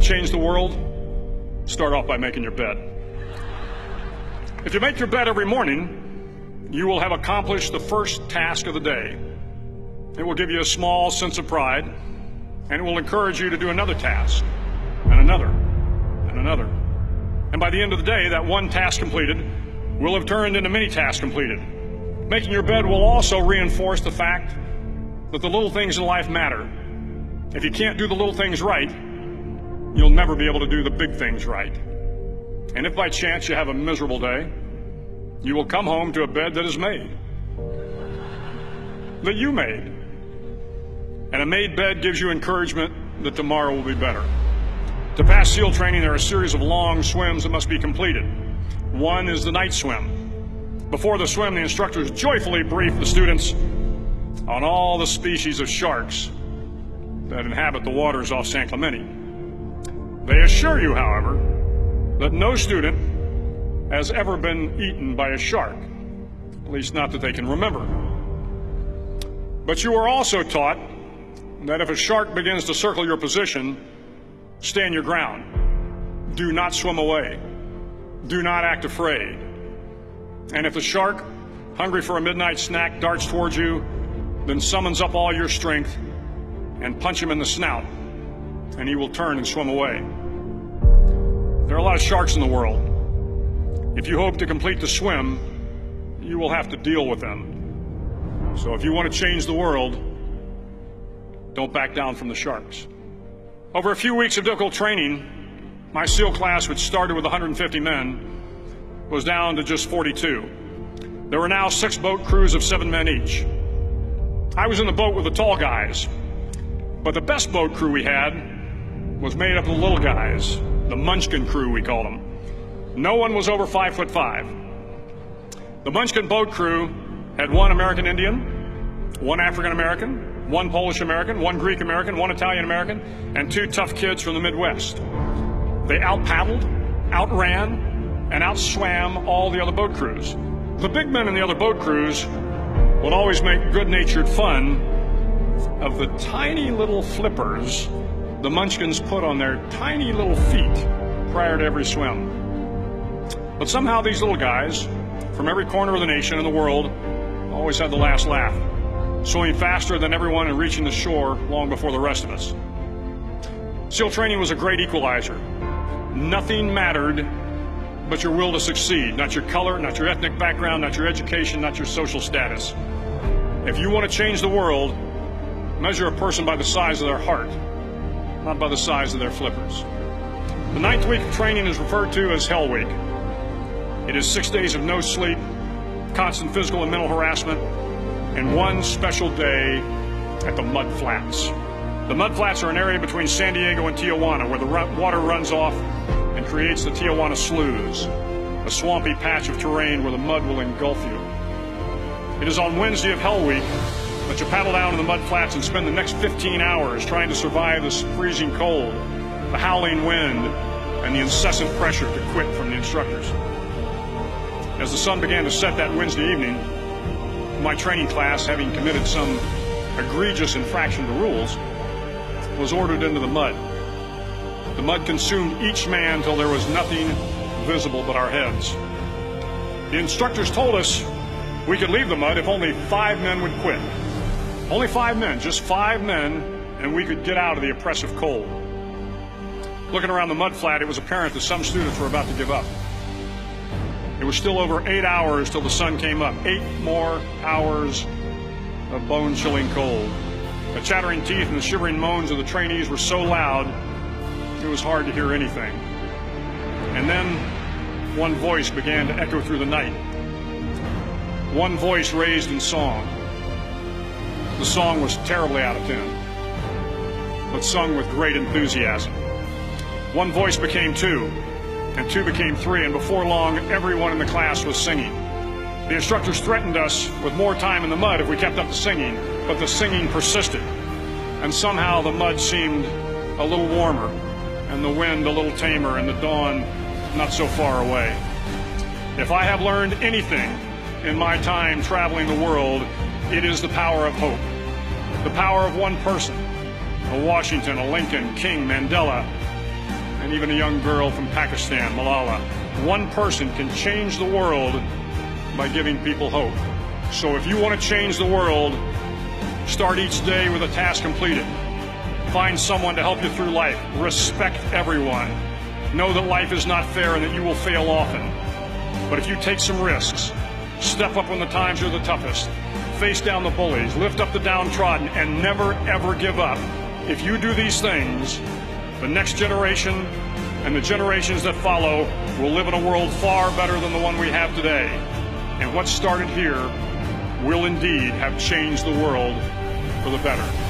change the world? Start off by making your bed. If you make your bed every morning, you will have accomplished the first task of the day. It will give you a small sense of pride, and it will encourage you to do another task, and another, and another. And by the end of the day, that one task completed will have turned into many tasks completed. Making your bed will also reinforce the fact that the little things in life matter. If you can't do the little things right, you'll never be able to do the big things right. And if by chance you have a miserable day, you will come home to a bed that is made, that you made. And a made bed gives you encouragement that tomorrow will be better. To pass SEAL training, there are a series of long swims that must be completed. One is the night swim. Before the swim, the instructors joyfully brief the students on all the species of sharks that inhabit the waters off San Clemente. They assure you, however, that no student has ever been eaten by a shark, at least not that they can remember. But you are also taught that if a shark begins to circle your position, stand your ground. Do not swim away. Do not act afraid. And if the shark, hungry for a midnight snack, darts towards you, then summons up all your strength and punch him in the snout, and he will turn and swim away. There are a lot of sharks in the world. If you hope to complete the swim, you will have to deal with them. So if you want to change the world, don't back down from the sharks. Over a few weeks of difficult training, my SEAL class, which started with 150 men, was down to just 42. There were now 6 boat crews of 7 men each. I was in the boat with the tall guys, but the best boat crew we had was made up of the little guys, the Munchkin crew, we called them. No one was over 5'5". The Munchkin boat crew had 1 American Indian, 1 African American, 1 Polish American, 1 Greek American, 1 Italian American, and 2 tough kids from the Midwest. They out-paddled, outran, and outswam all the other boat crews. The big men in the other boat crews would always make good-natured fun of the tiny little flippers the Munchkins put on their tiny little feet prior to every swim. But somehow these little guys from every corner of the nation and the world always had the last laugh, swimming faster than everyone and reaching the shore long before the rest of us. SEAL training was a great equalizer. Nothing mattered but your will to succeed, not your color, not your ethnic background, not your education, not your social status. If you want to change the world, measure a person by the size of their heart, not by the size of their flippers. The 9th week of training is referred to as Hell Week. It is 6 days of no sleep, constant physical and mental harassment, and 1 special day at the Mud Flats. The Mud Flats are an area between San Diego and Tijuana where the water runs off and creates the Tijuana Sloughs, a swampy patch of terrain where the mud will engulf you. It is on Wednesday of Hell Week that you paddle down to the mud flats and spend the next 15 hours trying to survive this freezing cold, the howling wind, and the incessant pressure to quit from the instructors. As the sun began to set that Wednesday evening, my training class, having committed some egregious infraction to rules, was ordered into the mud. The mud consumed each man till there was nothing visible but our heads. The instructors told us we could leave the mud if only 5 men would quit. Only 5 men, just 5 men, and we could get out of the oppressive cold. Looking around the mud flat, it was apparent that some students were about to give up. It was still over 8 hours till the sun came up. 8 more hours of bone-chilling cold. The chattering teeth and the shivering moans of the trainees were so loud, it was hard to hear anything. And then one voice began to echo through the night. One voice raised in song. The song was terribly out of tune, but sung with great enthusiasm. One voice became 2, and 2 became 3, and before long, everyone in the class was singing. The instructors threatened us with more time in the mud if we kept up the singing, but the singing persisted, and somehow the mud seemed a little warmer, and the wind a little tamer, and the dawn not so far away. If I have learned anything in my time traveling the world, it is the power of hope. The power of one person, a Washington, a Lincoln, King, Mandela, and even a young girl from Pakistan, Malala. One person can change the world by giving people hope. So if you want to change the world, start each day with a task completed. Find someone to help you through life. Respect everyone. Know that life is not fair and that you will fail often. But if you take some risks, step up when the times are the toughest, face down the bullies, lift up the downtrodden, and never ever give up. If you do these things, the next generation and the generations that follow will live in a world far better than the one we have today. And what started here will indeed have changed the world for the better.